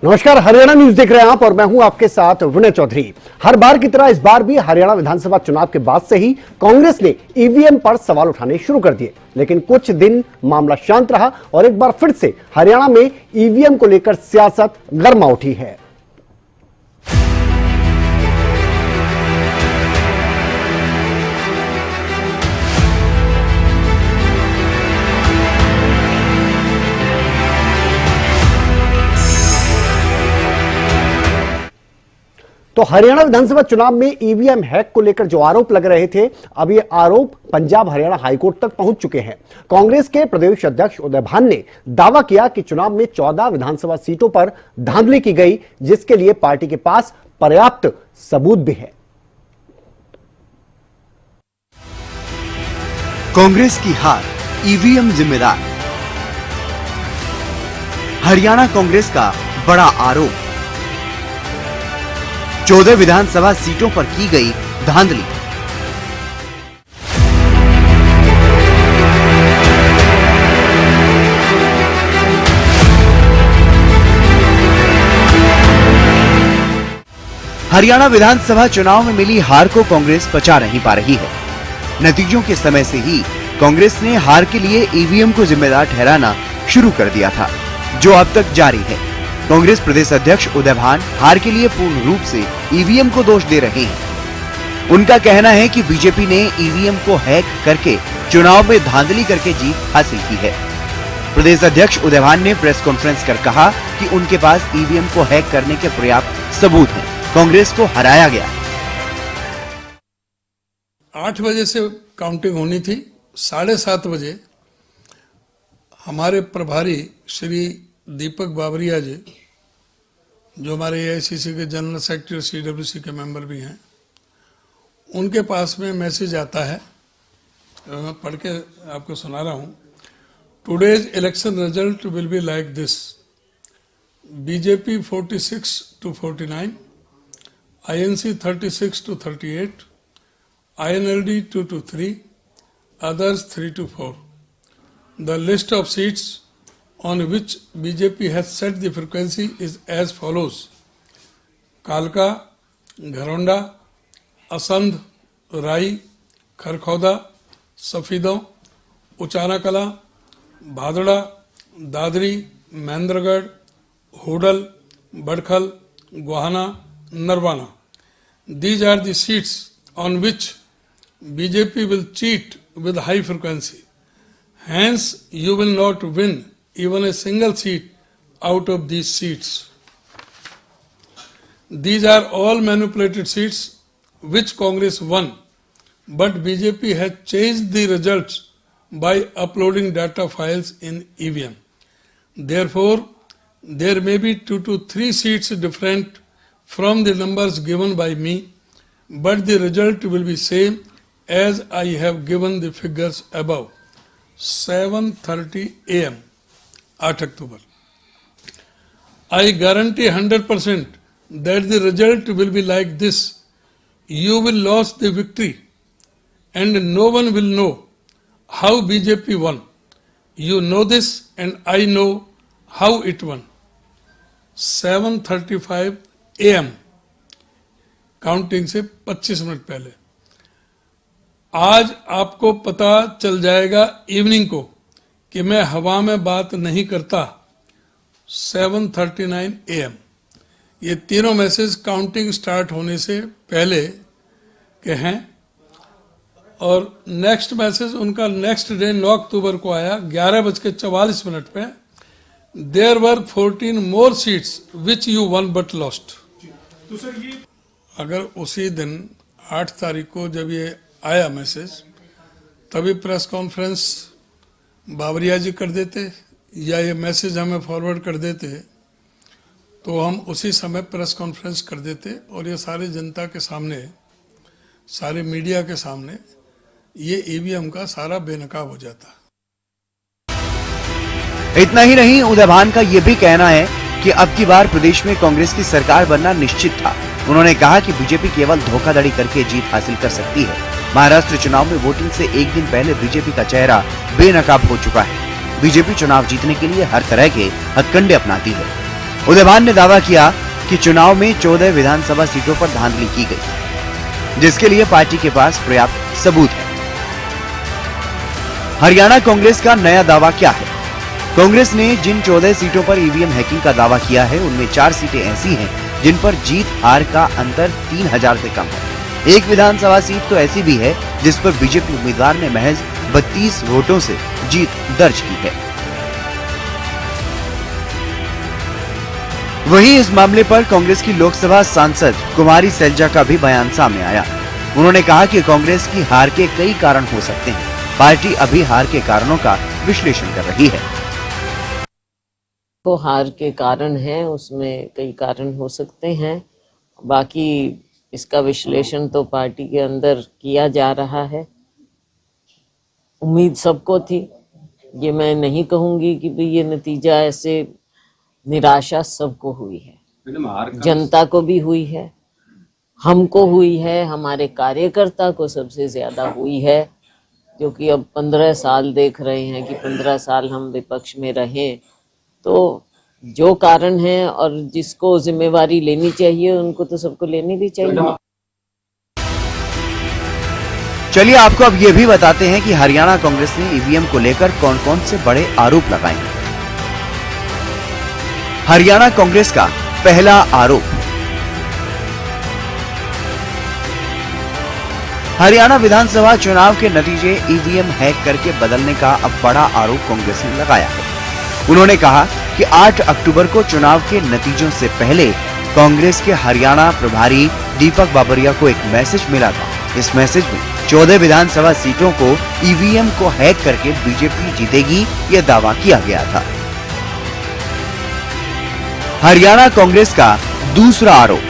नमस्कार, हरियाणा न्यूज देख रहे हैं आप और मैं हूं आपके साथ विनय चौधरी। हर बार की तरह इस बार भी हरियाणा विधानसभा चुनाव के बाद से ही कांग्रेस ने ईवीएम पर सवाल उठाने शुरू कर दिए, लेकिन कुछ दिन मामला शांत रहा और एक बार फिर से हरियाणा में ईवीएम को लेकर सियासत गर्मा उठी है। तो हरियाणा विधानसभा चुनाव में ईवीएम हैक को लेकर जो आरोप लग रहे थे, अब ये आरोप पंजाब हरियाणा हाईकोर्ट तक पहुंच चुके हैं। कांग्रेस के प्रदेश अध्यक्ष उदय भान ने दावा किया कि चुनाव में 14 विधानसभा सीटों पर धांधली की गई, जिसके लिए पार्टी के पास पर्याप्त सबूत भी है। कांग्रेस की हार, ईवीएम जिम्मेदार। हरियाणा कांग्रेस का बड़ा आरोप, 14 विधानसभा सीटों पर की गई धांधली। हरियाणा विधानसभा चुनाव में मिली हार को कांग्रेस पचा नहीं पा रही है। नतीजों के समय से ही कांग्रेस ने हार के लिए ईवीएम को जिम्मेदार ठहराना शुरू कर दिया था, जो अब तक जारी है। कांग्रेस प्रदेश अध्यक्ष उदय भान हार के लिए पूर्ण रूप से ईवीएम को दोष दे रहे हैं। उनका कहना है कि बीजेपी ने ईवीएम को हैक करके चुनाव में धांधली करके जीत हासिल की है। प्रदेश अध्यक्ष उदय भान ने प्रेस कॉन्फ्रेंस कर कहा कि उनके पास ईवीएम को हैक करने के पर्याप्त सबूत हैं। कांग्रेस को हराया गया। 8 बजे से काउंटिंग होनी थी। 7:30 बजे हमारे प्रभारी श्री दीपक बाबरिया जी, जो हमारे एआईसीसी के जनरल सेक्रेटरी और सीडब्ल्यूसी के मेंबर भी हैं, उनके पास में मैसेज आता है, मैं पढ़ के आपको सुना रहा हूँ। Today's election result will be like this: BJP 46 to 49, INC 36 to 38, INLD 2 to 3, others 3 to 4. The list of seats on which BJP has set the frequency is as follows: कालका, घरौंडा, असंध, राई, Kharkhoda, Safidon, Uchana Kalan, Bhadra, Dadri, Mahendragarh, Hodal, Badkhal, Gohana, Narwana. These are the seats on which BJP will cheat with high frequency. Hence, you will not win even a single seat out of these seats. These are all manipulated seats which Congress won, but BJP has changed the results by uploading data files in EVM. Therefore, there may be 2 to 3 seats different from the numbers given by me, but the result will be same as I have given the figures above. 7:30 AM, 8 October. I guarantee 100% that the result will be like this. You will lose the victory and no one will know how BJP won. You know this and I know how it won. 7:35 AM, counting से 25 minute पहले। आज आपको पता चल जाएगा evening को कि मैं हवा में बात नहीं करता। 7:39 AM, ये तीनों मैसेज काउंटिंग स्टार्ट होने से पहले के हैं। और नेक्स्ट मैसेज उनका नेक्स्ट डे 9 अक्टूबर को आया 11:44 पे। There were 14 more seats which you won but lost. तो सर ये अगर उसी दिन 8 तारीख को जब ये आया मैसेज, तभी प्रेस कॉन्फ्रेंस बाबरिया जी कर देते या ये मैसेज हमें फॉरवर्ड कर देते, तो हम उसी समय प्रेस कॉन्फ्रेंस कर देते और ये सारी जनता के सामने, सारे मीडिया के सामने ये ईवीएम का सारा बेनकाब हो जाता। इतना ही नहीं, उदय भान का ये भी कहना है कि अब की बार प्रदेश में कांग्रेस की सरकार बनना निश्चित था। उन्होंने कहा कि बीजेपी केवल धोखाधड़ी करके जीत हासिल कर सकती है। महाराष्ट्र चुनाव में वोटिंग से एक दिन पहले बीजेपी का चेहरा बेनकाब हो चुका है। बीजेपी चुनाव जीतने के लिए हर तरह के हथकंडे अपनाती है। उदयभान ने दावा किया कि चुनाव में 14 विधानसभा सीटों पर धांधली की गई, जिसके लिए पार्टी के पास पर्याप्त सबूत है। हरियाणा कांग्रेस का नया दावा क्या है? कांग्रेस ने जिन 14 सीटों पर ईवीएम हैकिंग का दावा किया है, उनमें 4 सीटें ऐसी हैं जिन पर जीत हार का अंतर 3000 से कम है। एक विधानसभा सीट तो ऐसी भी है जिस पर बीजेपी उम्मीदवार ने महज 32 वोटों से जीत दर्ज की है। वहीं इस मामले पर कांग्रेस की लोकसभा सांसद कुमारी सैलजा का भी बयान सामने आया। उन्होंने कहा कि कांग्रेस की हार के कई कारण हो सकते हैं। पार्टी अभी हार के कारणों का विश्लेषण कर रही है। तो हार के कारण हैं, उसमें कई कारण हो सकते हैं। बाकी इसका विश्लेषण तो पार्टी के अंदर किया जा रहा है। उम्मीद सबको थी, ये मैं नहीं कहूंगी कि भाई ये नतीजा ऐसे, निराशा सबको हुई है, जनता को भी हुई है, हमको हुई है, हमारे कार्यकर्ता को सबसे ज्यादा हुई है, क्योंकि अब 15 साल देख रहे हैं कि 15 साल हम विपक्ष में रहे। तो जो कारण है और जिसको जिम्मेवारी लेनी चाहिए उनको तो सबको लेनी भी चाहिए। चलिए आपको अब ये भी बताते हैं कि हरियाणा कांग्रेस ने ईवीएम को लेकर कौन कौन से बड़े आरोप लगाए हैं। हरियाणा कांग्रेस का पहला आरोप, हरियाणा विधानसभा चुनाव के नतीजे ईवीएम हैक करके बदलने का अब बड़ा आरोप कांग्रेस ने लगाया है। उन्होंने कहा कि 8 अक्टूबर को चुनाव के नतीजों से पहले कांग्रेस के हरियाणा प्रभारी दीपक बाबरिया को एक मैसेज मिला था। इस मैसेज में 14 विधानसभा सीटों को ईवीएम को हैक करके बीजेपी जीतेगी, यह दावा किया गया था। हरियाणा कांग्रेस का दूसरा आरोप,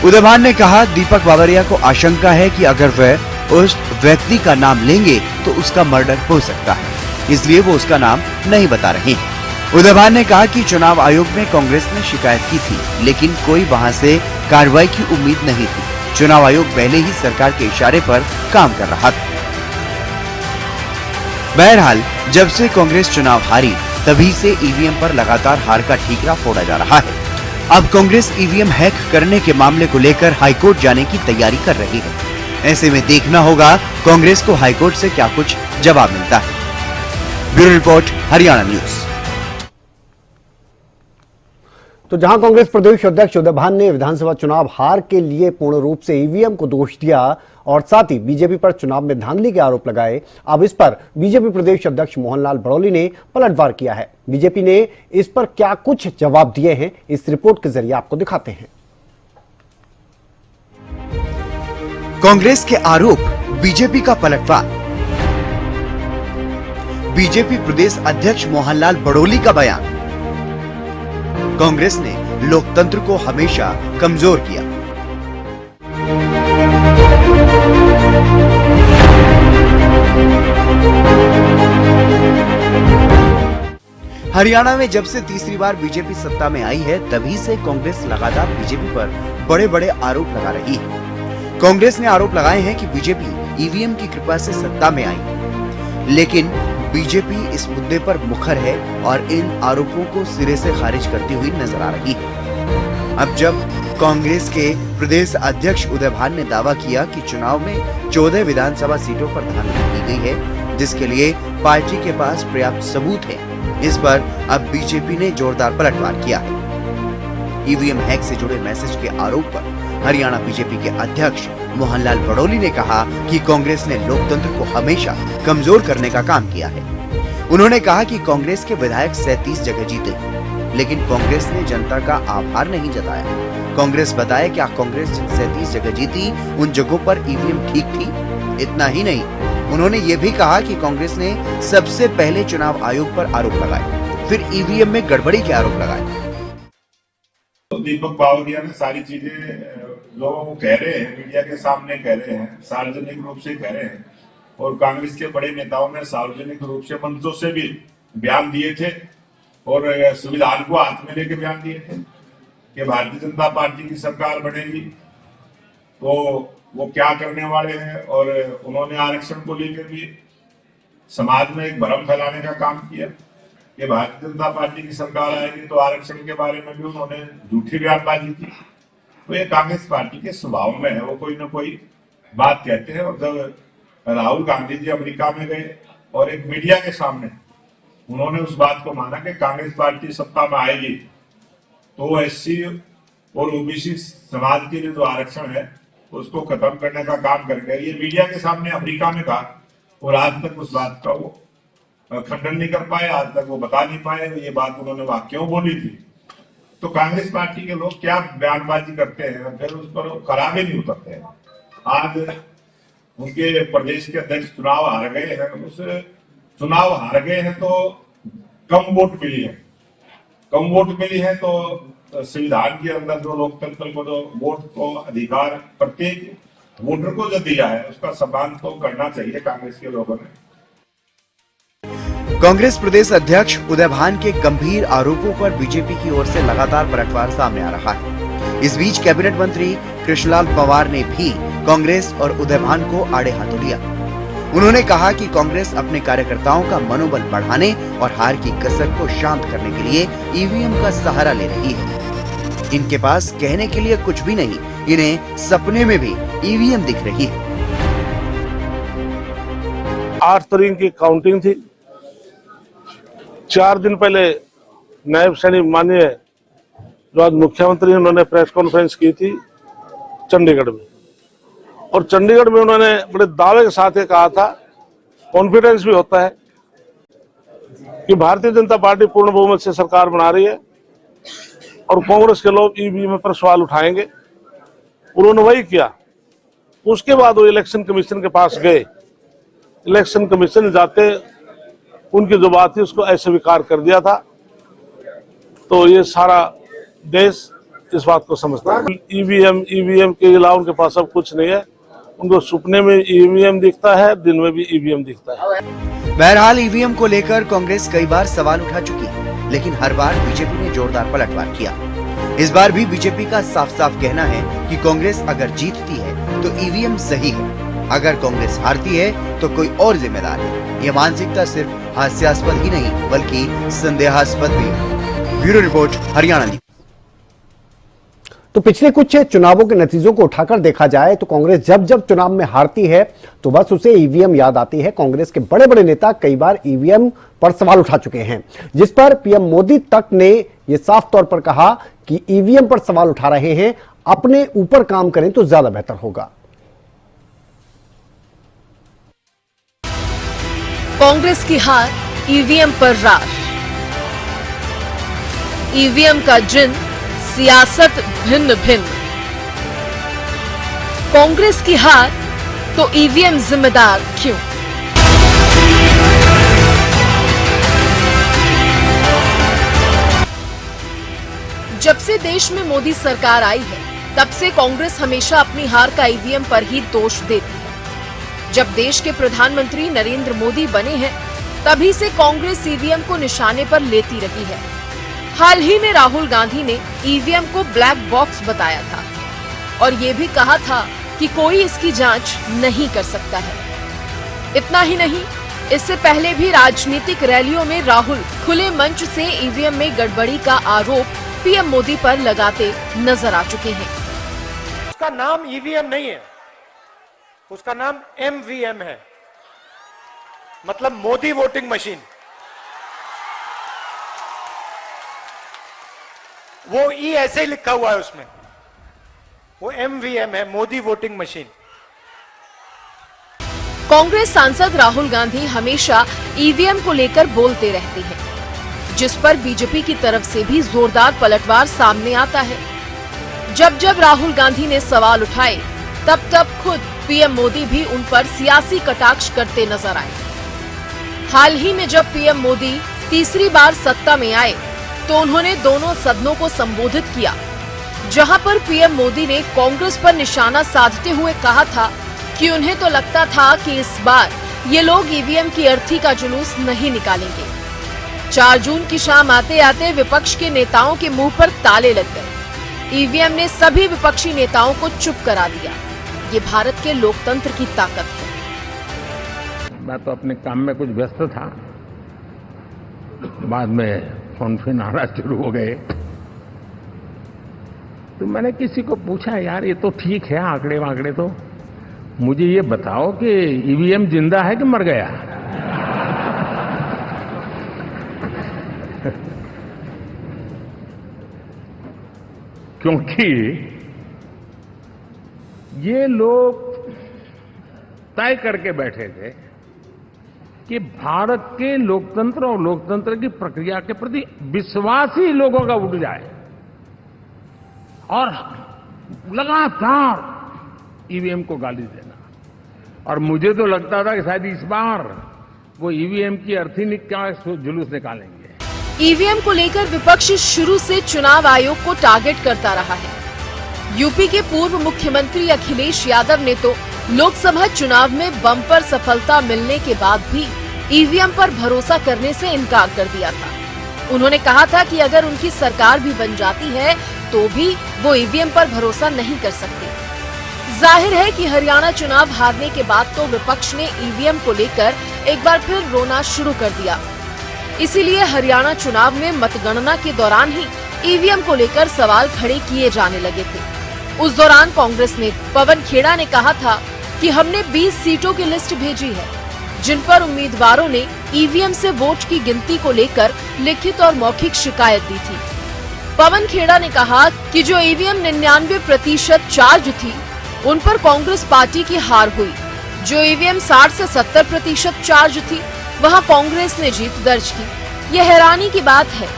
उदयभान ने कहा दीपक बाबरिया को आशंका है कि अगर वह उस व्यक्ति का नाम लेंगे तो उसका मर्डर हो सकता है, इसलिए वो उसका नाम नहीं बता रहे हैं। उदयभान ने कहा कि चुनाव आयोग में कांग्रेस ने शिकायत की थी, लेकिन कोई वहां से कार्रवाई की उम्मीद नहीं थी। चुनाव आयोग पहले ही सरकार के इशारे पर काम कर रहा था। बहरहाल जब से कांग्रेस चुनाव हारी, तभी से ईवीएम पर लगातार हार का ठीकरा फोड़ा जा रहा है। अब कांग्रेस ईवीएम हैक करने के मामले को लेकर हाईकोर्ट जाने की तैयारी कर रही है। ऐसे में देखना होगा कांग्रेस को हाईकोर्ट से क्या कुछ जवाब मिलता है। Bureau report, Haryana news. तो जहां कांग्रेस प्रदेश अध्यक्ष उदयभान ने विधानसभा चुनाव हार के लिए पूर्ण रूप से ईवीएम को दोष दिया और साथ ही बीजेपी पर चुनाव में धांधली के आरोप लगाए, अब इस पर बीजेपी प्रदेश अध्यक्ष मोहनलाल बड़ौली ने पलटवार किया है। बीजेपी ने इस पर क्या कुछ जवाब दिए हैं, इस रिपोर्ट के जरिए आपको दिखाते हैं। कांग्रेस के आरोप, बीजेपी का पलटवार। बीजेपी प्रदेश अध्यक्ष मोहनलाल बड़ौली का बयान, कांग्रेस ने लोकतंत्र को हमेशा कमजोर किया। हरियाणा में जब से तीसरी बार बीजेपी सत्ता में आई है, तभी से कांग्रेस लगातार बीजेपी पर बड़े बड़े आरोप लगा रही है। कांग्रेस ने आरोप लगाए हैं कि बीजेपी ईवीएम की कृपा से सत्ता में आई, लेकिन बीजेपी इस मुद्दे पर मुखर है और इन आरोपों को सिरे से खारिज करती हुई नजर आ रही है। अब जब कांग्रेस के प्रदेश अध्यक्ष उदयभान ने दावा किया कि चुनाव में 14 विधानसभा सीटों पर धांधली की गई है, जिसके लिए पार्टी के पास पर्याप्त सबूत है, इस पर अब बीजेपी ने जोरदार पलटवार किया है। ईवीएम हैक से जुड़े मैसेज के आरोप पर हरियाणा बीजेपी के अध्यक्ष मोहनलाल बड़ौली ने कहा कि कांग्रेस ने लोकतंत्र को हमेशा कमजोर करने का काम किया है। उन्होंने कहा कि कांग्रेस के विधायक 37 जगह जीते, लेकिन कांग्रेस ने जनता का आभार नहीं जताया। कांग्रेस बताए क्या कांग्रेस जिन 37 जगह जीती, उन जगहों पर ईवीएम ठीक थी? इतना ही नहीं, उन्होंने ये भी कहा कि कांग्रेस ने सबसे पहले चुनाव आयोग पर आरोप लगाए, फिर ईवीएम में गड़बड़ी के आरोप लगाए। दीपक बावरिया ने सारी चीजें लोगों को कह रहे हैं, मीडिया के सामने कह रहे हैं, सार्वजनिक रूप से कह रहे हैं, और कांग्रेस के बड़े नेताओं ने सार्वजनिक रूप से मंचों से भी बयान दिए थे और संविधान को हाथ में लेके बयान दिए थे कि भारतीय जनता पार्टी की सरकार बनेगी तो वो क्या करने वाले हैं। और उन्होंने आरक्षण को लेकर भी समाज में एक भ्रम फैलाने का काम किया। कि भारतीय जनता पार्टी की सरकार आएगी तो आरक्षण के बारे में भी उन्होंने झूठी बयानबाजी की। तो ये कांग्रेस पार्टी के स्वभाव में है, वो कोई ना कोई बात कहते हैं। और जब राहुल गांधी जी अमेरिका में गए और एक मीडिया के सामने उन्होंने उस बात को माना कि कांग्रेस पार्टी सत्ता में आएगी तो एससी और ओबीसी समाज के लिए जो आरक्षण है उसको खत्म करने का काम करेंगे, ये मीडिया के सामने अमेरिका में कहा। और आज तक उस बात का वो खंडन नहीं कर पाए, आज तक वो बता नहीं पाए ये बात उन्होंने वहां क्यों बोली थी। तो कांग्रेस पार्टी के लोग क्या बयानबाजी करते हैं, फिर उस पर खरा भी नहीं उतरते हैं। आज उनके प्रदेश के अध्यक्ष चुनाव हार गए हैं, उस चुनाव हार गए हैं तो कम वोट मिली है, कम वोट मिली है तो संविधान के अंदर जो लोकतंत्र को जो वोट को अधिकार प्रत्येक वोटर को जो दिया है उसका सम्मान तो करना चाहिए कांग्रेस के लोगों ने। कांग्रेस प्रदेश अध्यक्ष उदय भान के गंभीर आरोपों पर बीजेपी की ओर से लगातार पलटवार सामने आ रहा है। इस बीच कैबिनेट मंत्री कृष्णलाल पंवार ने भी कांग्रेस और उदय भान को आड़े हाथों लिया। उन्होंने कहा कि कांग्रेस अपने कार्यकर्ताओं का मनोबल बढ़ाने और हार की कसक को शांत करने के लिए ईवीएम का सहारा ले रही है। इनके पास कहने के लिए कुछ भी नहीं, इन्हें सपने में भी ईवीएम दिख रही है। 8 तारीख की काउंटिंग थी। 4 दिन पहले नायब सैनिक माननीय जो आज मुख्यमंत्री उन्होंने प्रेस कॉन्फ्रेंस की थी चंडीगढ़ में, और चंडीगढ़ में उन्होंने बड़े दावे के साथ ये कहा था, कॉन्फिडेंस भी होता है कि भारतीय जनता पार्टी पूर्ण बहुमत से सरकार बना रही है और कांग्रेस के लोग ईवीएम पर सवाल उठाएंगे। उन्होंने वही किया। उसके बाद वो इलेक्शन कमीशन के पास गए। इलेक्शन कमीशन जाते उनकी जो बात थी उसको अस्वीकार कर दिया था। तो ये सारा देश इस बात को समझता है। ईवीएम के अलावा उनके पास अब कुछ नहीं है। उनको सपने में ईवीएम दिखता है, दिन में भी ईवीएम दिखता है। बहरहाल ईवीएम को लेकर कांग्रेस कई बार सवाल उठा चुकी है, लेकिन हर बार बीजेपी ने जोरदार पलटवार किया। इस बार भी बीजेपी का साफ साफ कहना है कि कांग्रेस अगर जीतती है तो ईवीएम सही है, अगर कांग्रेस हारती है तो कोई और जिम्मेदार है। ये मानसिकता सिर्फ हास्यास्पद ही नहीं बल्कि संदेहास्पद भी है। Bureau report, Haryana news. तो पिछले कुछ चुनावों के नतीजों को उठाकर देखा जाए तो कांग्रेस जब जब चुनाव में हारती है तो बस उसे ईवीएम याद आती है। कांग्रेस के बड़े बड़े नेता कई बार ईवीएम पर सवाल उठा चुके हैं, जिस पर पीएम मोदी तक ने यह साफ तौर पर कहा कि ईवीएम पर सवाल उठा रहे हैं, अपने ऊपर काम करें तो ज्यादा बेहतर होगा। कांग्रेस की हार ईवीएम पर रार। ईवीएम का जिन, सियासत भिन्न भिन्न। कांग्रेस की हार तो ईवीएम जिम्मेदार क्यों? जब से देश में मोदी सरकार आई है तब से कांग्रेस हमेशा अपनी हार का ईवीएम पर ही दोष देती है। जब देश के प्रधानमंत्री नरेंद्र मोदी बने हैं तभी से कांग्रेस ईवीएम को निशाने पर लेती रही है। हाल ही में राहुल गांधी ने ईवीएम को ब्लैक बॉक्स बताया था और ये भी कहा था कि कोई इसकी जांच नहीं कर सकता है। इतना ही नहीं, इससे पहले भी राजनीतिक रैलियों में राहुल खुले मंच से ईवीएम में गड़बड़ी का आरोप पीएम मोदी पर लगाते नजर आ चुके हैं। उसका नाम ईवीएम नहीं है, उसका नाम एमवीएम है, मतलब मोदी वोटिंग मशीन। वो ई ऐसे ही लिखा हुआ है उसमें, वो एमवीएम है, मोदी वोटिंग मशीन। कांग्रेस सांसद राहुल गांधी हमेशा ईवीएम को लेकर बोलते रहते हैं, जिस पर बीजेपी की तरफ से भी जोरदार पलटवार सामने आता है। जब जब राहुल गांधी ने सवाल उठाए तब तब खुद पीएम मोदी भी उन पर सियासी कटाक्ष करते नजर आए। हाल ही में जब पीएम मोदी तीसरी बार सत्ता में आए तो उन्होंने दोनों सदनों को संबोधित किया, जहां पर पीएम मोदी ने कांग्रेस पर निशाना साधते हुए कहा था कि उन्हें तो लगता था कि इस बार ये लोग ईवीएम की अर्थी का जुलूस नहीं निकालेंगे। 4 जून की शाम आते आते विपक्ष के नेताओं के मुंह पर ताले लग गए। ईवीएम ने सभी विपक्षी नेताओं को चुप करा दिया। ये भारत के लोकतंत्र की ताकत है। मैं तो अपने काम में कुछ व्यस्त था, बाद में फोन फिर आना शुरू हो गए। तो मैंने किसी को पूछा, यार ये तो ठीक है आंकड़े वांकड़े, तो मुझे ये बताओ कि ईवीएम जिंदा है कि मर गया? क्योंकि ये लोग तय करके बैठे थे कि भारत के लोकतंत्र और लोकतंत्र की प्रक्रिया के प्रति विश्वास ही लोगों का उठ जाए, और लगातार ईवीएम को गाली देना। और मुझे तो लगता था कि शायद इस बार वो ईवीएम की अर्थी का जुलूस निकालेंगे। ईवीएम को लेकर विपक्ष शुरू से चुनाव आयोग को टारगेट करता रहा है। यूपी के पूर्व मुख्यमंत्री अखिलेश यादव ने तो लोकसभा चुनाव में बम्पर सफलता मिलने के बाद भी ईवीएम पर भरोसा करने से इनकार कर दिया था। उन्होंने कहा था कि अगर उनकी सरकार भी बन जाती है तो भी वो ईवीएम पर भरोसा नहीं कर सकते। जाहिर है कि हरियाणा चुनाव हारने के बाद तो विपक्ष ने ईवीएम को लेकर एक बार फिर रोना शुरू कर दिया। इसीलिए हरियाणा चुनाव में मतगणना के दौरान ही ईवीएम को लेकर सवाल खड़े किए जाने लगे थे। उस दौरान कांग्रेस ने पवन खेड़ा ने कहा था कि हमने 20 सीटों की लिस्ट भेजी है, जिन पर उम्मीदवारों ने ईवीएम से वोट की गिनती को लेकर लिखित और मौखिक शिकायत दी थी। पवन खेड़ा ने कहा कि जो ईवीएम 99% चार्ज थी, उन पर कांग्रेस पार्टी की हार हुई। जो ईवीएम 60 से 70% चार्ज थी, वहां कांग्रेस ने जीत दर्ज की। यह हैरानी की बात है।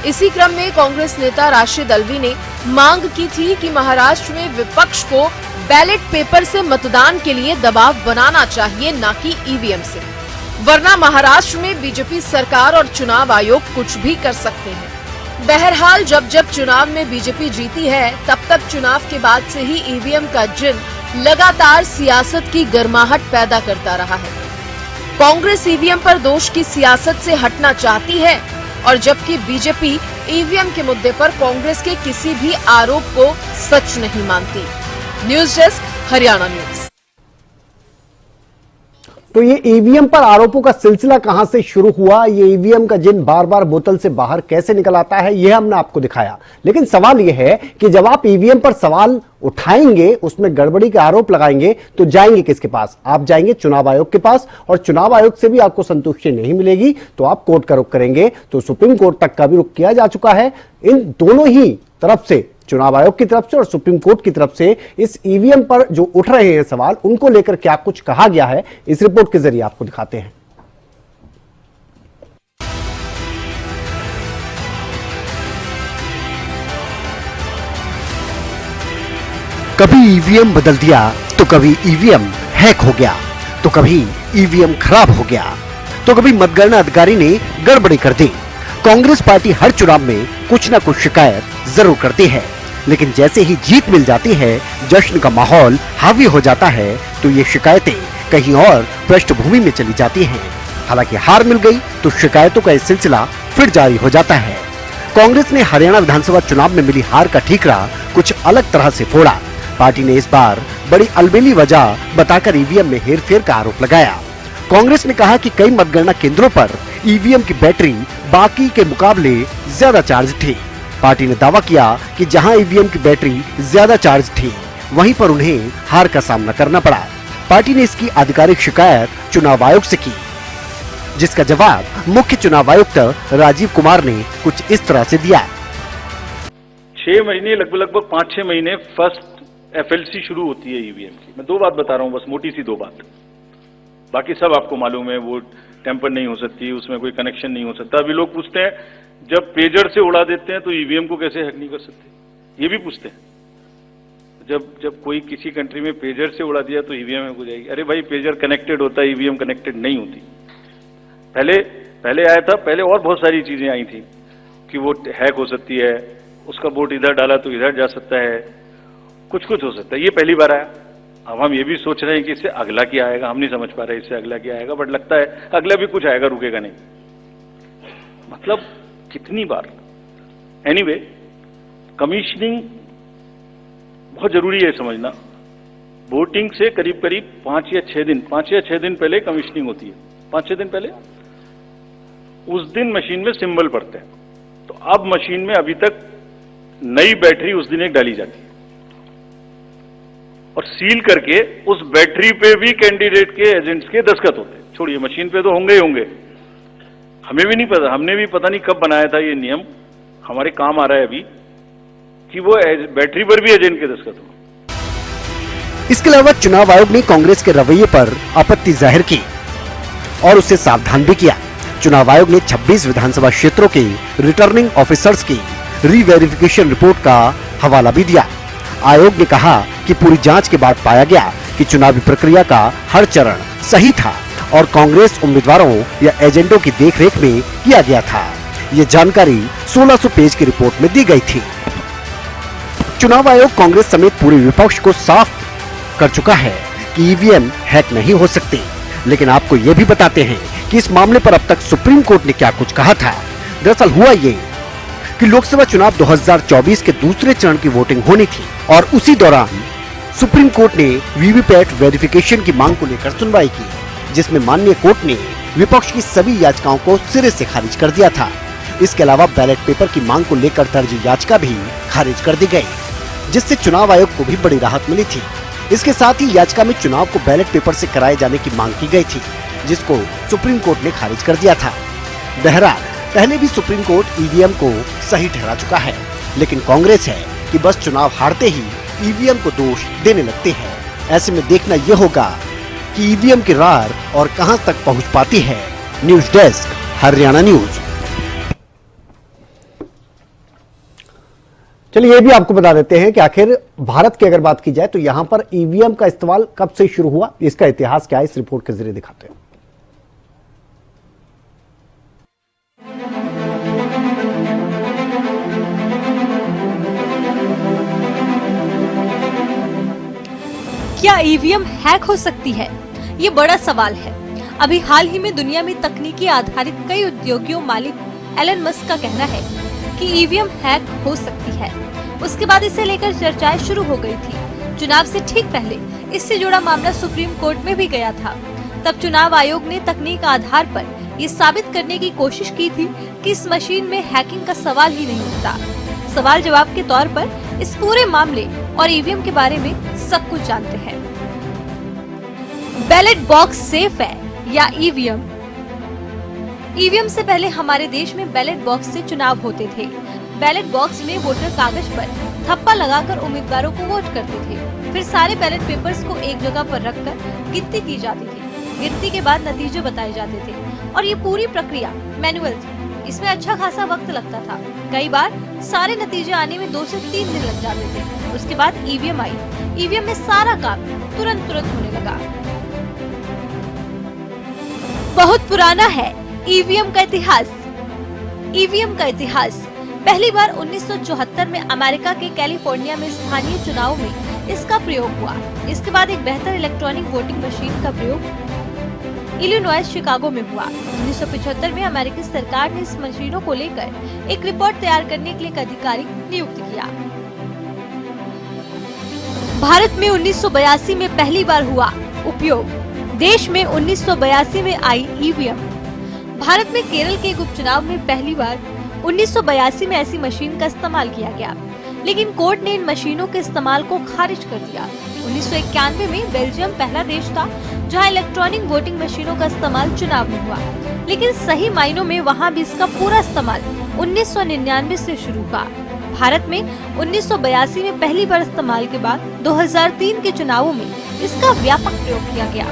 इसी क्रम में कांग्रेस नेता राशिद अल्वी ने मांग की थी कि महाराष्ट्र में विपक्ष को बैलेट पेपर से मतदान के लिए दबाव बनाना चाहिए, न कि ईवीएम से, वरना महाराष्ट्र में बीजेपी सरकार और चुनाव आयोग कुछ भी कर सकते हैं। बहरहाल जब जब चुनाव में बीजेपी जीती है, तब तब चुनाव के बाद से ही ईवीएम का जिन लगातार सियासत की गर्माहट पैदा करता रहा है। कांग्रेस ईवीएम पर दोष की सियासत से हटना चाहती है, और जबकि बीजेपी ईवीएम के मुद्दे पर कांग्रेस के किसी भी आरोप को सच नहीं मानती। News desk, Haryana news. तो ये ईवीएम पर आरोपों का सिलसिला कहां से शुरू हुआ, ये ईवीएम का जिन बार बार बोतल से बाहर कैसे निकल आता है, यह हमने आपको दिखाया। लेकिन सवाल यह है कि जब आप ईवीएम पर सवाल उठाएंगे, उसमें गड़बड़ी के आरोप लगाएंगे, तो जाएंगे किसके पास? आप जाएंगे चुनाव आयोग के पास, और चुनाव आयोग से भी आपको संतुष्टि नहीं मिलेगी तो आप कोर्ट का रुख करेंगे। तो सुप्रीम कोर्ट तक का भी रुख किया जा चुका है। इन दोनों ही तरफ से, चुनाव आयोग की तरफ से और सुप्रीम कोर्ट की तरफ से, इस ईवीएम पर जो उठ रहे हैं सवाल, उनको लेकर क्या कुछ कहा गया है, इस रिपोर्ट के जरिए आपको दिखाते हैं। कभी ईवीएम बदल दिया, तो कभी ईवीएम हैक हो गया, तो कभी ईवीएम खराब हो गया, तो कभी मतगणना अधिकारी ने गड़बड़ी कर दी। कांग्रेस पार्टी हर चुनाव में कुछ न कुछ शिकायत जरूर करती है, लेकिन जैसे ही जीत मिल जाती है, जश्न का माहौल हावी हो जाता है, तो ये शिकायतें कहीं और पृष्ठभूमि में चली जाती हैं। हालांकि हार मिल गई तो शिकायतों का ये सिलसिला फिर जारी हो जाता है। कांग्रेस ने हरियाणा विधानसभा चुनाव में मिली हार का ठीकरा कुछ अलग तरह से फोड़ा। पार्टी ने इस बार बड़ी अलबेली वजह बताकर ईवीएम में हेरफेर का आरोप लगाया। कांग्रेस ने कहा कि कई मतगणना केंद्रों पर ईवीएम की बैटरी बाकी के मुकाबले ज्यादा चार्ज थी। पार्टी ने दावा किया कि जहां ईवीएम की बैटरी ज्यादा चार्ज थी, वहीं पर उन्हें हार का सामना करना पड़ा। पार्टी ने इसकी आधिकारिक शिकायत चुनाव आयोग से की, जिसका जवाब मुख्य चुनाव आयुक्त राजीव कुमार ने कुछ इस तरह से दिया। 6 महीने, लगभग 5-6 महीने फर्स्ट एफएलसी शुरू होती है ईवीएम की। मैं 2 बात बता रहा हूं, बस मोटी सी 2 बात, बाकी सब आपको मालूम है। वो टेम्पर नहीं हो सकती, उसमें कोई कनेक्शन नहीं हो सकता। अभी लोग पूछते हैं, जब पेजर से उड़ा देते हैं तो ईवीएम को कैसे हैक नहीं कर सकते, ये भी पूछते हैं। जब कोई किसी कंट्री में पेजर से उड़ा दिया तो ईवीएम हैक हो जाएगी। अरे भाई, पेजर कनेक्टेड होता है, ईवीएम कनेक्टेड नहीं होती। पहले आया था, पहले और बहुत सारी चीजें आई थी कि वो हैक हो सकती है, उसका वोट इधर डाला तो इधर जा सकता है, कुछ हो सकता है। ये पहली बार आया। अब हम ये भी सोच रहे हैं कि इससे अगला क्या आएगा, हम नहीं समझ पा रहे इससे अगला क्या आएगा, बट लगता है अगला भी कुछ आएगा, रुकेगा नहीं। मतलब कितनी बार। एनीवे, कमीशनिंग बहुत जरूरी है समझना। वोटिंग से करीब 5 या 6 दिन पहले कमीशनिंग होती है। 5-6 दिन पहले उस दिन मशीन में सिंबल पड़ते हैं। तो अब मशीन में अभी तक नई बैटरी उस दिन एक डाली जाती है और सील करके उस बैटरी पे भी कैंडिडेट के एजेंट्स के दस्तखत होते हैं। छोड़िए, मशीन पे तो होंगे ही होंगे, हमें भी नहीं पता, हमने भी पता नहीं कब बनाया था ये नियम, हमारे काम आ रहा है अभी कि वो बैटरी पर भी एजेंट के दस्तखत हो। इसके अलावा चुनाव आयोग ने कांग्रेस के रवैये पर आपत्ति जाहिर की और उसे सावधान भी किया। चुनाव आयोग ने 26 विधानसभा क्षेत्रों के रिटर्निंग ऑफिसर्स की रीवेरिफिकेशन रिपोर्ट का हवाला भी दिया। आयोग ने कहा कि पूरी जांच के बाद पाया गया कि चुनावी प्रक्रिया का हर चरण सही था और कांग्रेस उम्मीदवारों या एजेंटों की देखरेख में किया गया था। ये जानकारी 1600 पेज की रिपोर्ट में दी गई थी। चुनाव आयोग कांग्रेस समेत पूरे विपक्ष को साफ कर चुका है कि ईवीएम हैक नहीं हो सकते, लेकिन आपको ये भी बताते हैं कि इस मामले पर अब तक सुप्रीम कोर्ट ने क्या कुछ कहा था। दरअसल हुआ ये कि लोकसभा चुनाव 2024 के दूसरे चरण की वोटिंग होनी थी और उसी दौरान सुप्रीम कोर्ट ने वीवीपैट वेरिफिकेशन की मांग को लेकर सुनवाई की, जिसमें माननीय कोर्ट ने विपक्ष की सभी याचिकाओं को सिरे से खारिज कर दिया था। इसके अलावा बैलेट पेपर की मांग को लेकर दर्ज याचिका भी खारिज कर दी गई, जिससे चुनाव आयोग को भी बड़ी राहत मिली थी। इसके साथ ही याचिका में चुनाव को बैलेट पेपर से कराए जाने की मांग की गई थी, जिसको सुप्रीम कोर्ट ने खारिज कर दिया था। बहरहाल पहले भी सुप्रीम कोर्ट ईवीएम को सही ठहरा चुका है, लेकिन कांग्रेस है कि बस चुनाव हारते ही ईवीएम को दोष देने लगते हैं। ऐसे में देखना यह होगा कि ईवीएम की रार और कहां तक पहुंच पाती है। News desk, Haryana news. चलिए ये भी आपको बता देते हैं कि आखिर भारत की अगर बात की जाए तो यहां पर ईवीएम का इस्तेमाल कब से शुरू हुआ, इसका इतिहास क्या है, इस रिपोर्ट के जरिए दिखाते हैं। क्या ईवीएम हैक हो सकती है? ये बड़ा सवाल है। अभी हाल ही में दुनिया में तकनीकी आधारित कई उद्योगियों मालिक एलन मस्क का कहना है कि ईवीएम हैक हो सकती है। उसके बाद इसे लेकर चर्चाएं शुरू हो गई थी। चुनाव से ठीक पहले इससे जुड़ा मामला सुप्रीम कोर्ट में भी गया था। तब चुनाव आयोग ने तकनीक आधार पर ये साबित करने की कोशिश की थी कि इस मशीन में हैकिंग का सवाल ही नहीं उठता। सवाल जवाब के तौर पर इस पूरे मामले और ईवीएम के बारे में सब कुछ जानते हैं। बैलेट बॉक्स सेफ है या ईवीएम? ईवीएम से पहले हमारे देश में बैलेट बॉक्स से चुनाव होते थे। बैलेट बॉक्स में वोटर कागज पर थप्पा लगाकर उम्मीदवारों को वोट करते थे। फिर सारे बैलेट पेपर्स को एक जगह पर रखकर गिनती की जाती थी। गिनती के बाद नतीजे बताए जाते थे और ये पूरी प्रक्रिया मैनुअल थी। इसमें अच्छा खासा वक्त लगता था। कई बार सारे नतीजे आने में 2 से 3 दिन लग जाते थे। उसके बाद ईवीएम आई। ईवीएम में सारा काम तुरंत होने लगा। बहुत पुराना है ईवीएम का इतिहास। ईवीएम का इतिहास पहली बार 1974 में अमेरिका के कैलिफोर्निया में स्थानीय चुनाव में इसका प्रयोग हुआ। इसके बाद एक बेहतर इलेक्ट्रॉनिक वोटिंग मशीन का प्रयोग इलिनॉइस शिकागो में हुआ। 1975 में अमेरिकी सरकार ने इस मशीनों को लेकर एक रिपोर्ट तैयार करने के लिए एक अधिकारी नियुक्त किया। भारत में 1982 में पहली बार हुआ उपयोग। देश में 1982 में आई ईवीएम। भारत में केरल के एक उपचुनाव में पहली बार 1982 में ऐसी मशीन का इस्तेमाल किया गया, लेकिन कोर्ट ने इन मशीनों के इस्तेमाल को खारिज कर दिया। 1991 में बेल्जियम पहला देश था जहां इलेक्ट्रॉनिक वोटिंग मशीनों का इस्तेमाल चुनाव में हुआ, लेकिन सही मायनों में वहां भी इसका पूरा इस्तेमाल 1999 से शुरू हुआ। भारत में 1982 में पहली बार इस्तेमाल के बाद 2003 के चुनावों में इसका व्यापक प्रयोग किया गया।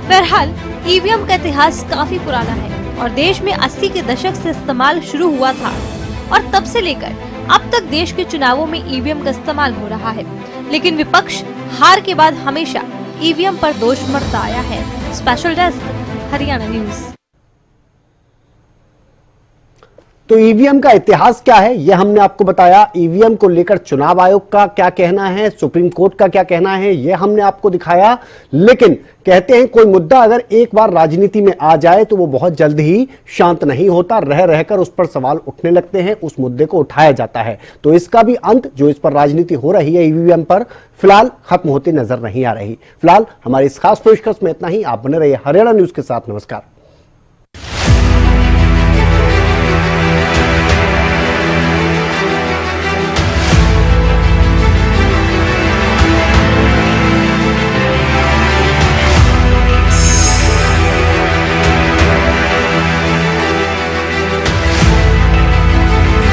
बहरहाल ईवीएम का इतिहास काफी पुराना है और देश में 80 के दशक से इस्तेमाल शुरू हुआ था और तब से लेकर अब तक देश के चुनावों में ईवीएम का इस्तेमाल हो रहा है। लेकिन विपक्ष हार के बाद हमेशा ईवीएम पर दोष मढ़ता आया है। Special desk, Haryana news. तो ईवीएम का इतिहास क्या है यह हमने आपको बताया। ईवीएम को लेकर चुनाव आयोग का क्या कहना है, सुप्रीम कोर्ट का क्या कहना है, यह हमने आपको दिखाया। लेकिन कहते हैं कोई मुद्दा अगर एक बार राजनीति में आ जाए तो वो बहुत जल्द ही शांत नहीं होता, रह रहकर उस पर सवाल उठने लगते हैं, उस मुद्दे को उठाया जाता है। तो इसका भी अंत जो इस पर राजनीति हो रही है ईवीएम पर फिलहाल खत्म होती नजर नहीं आ रही। फिलहाल हमारी इस खास पेशकश में इतना ही। आप बने रहिए हरियाणा न्यूज के साथ। नमस्कार।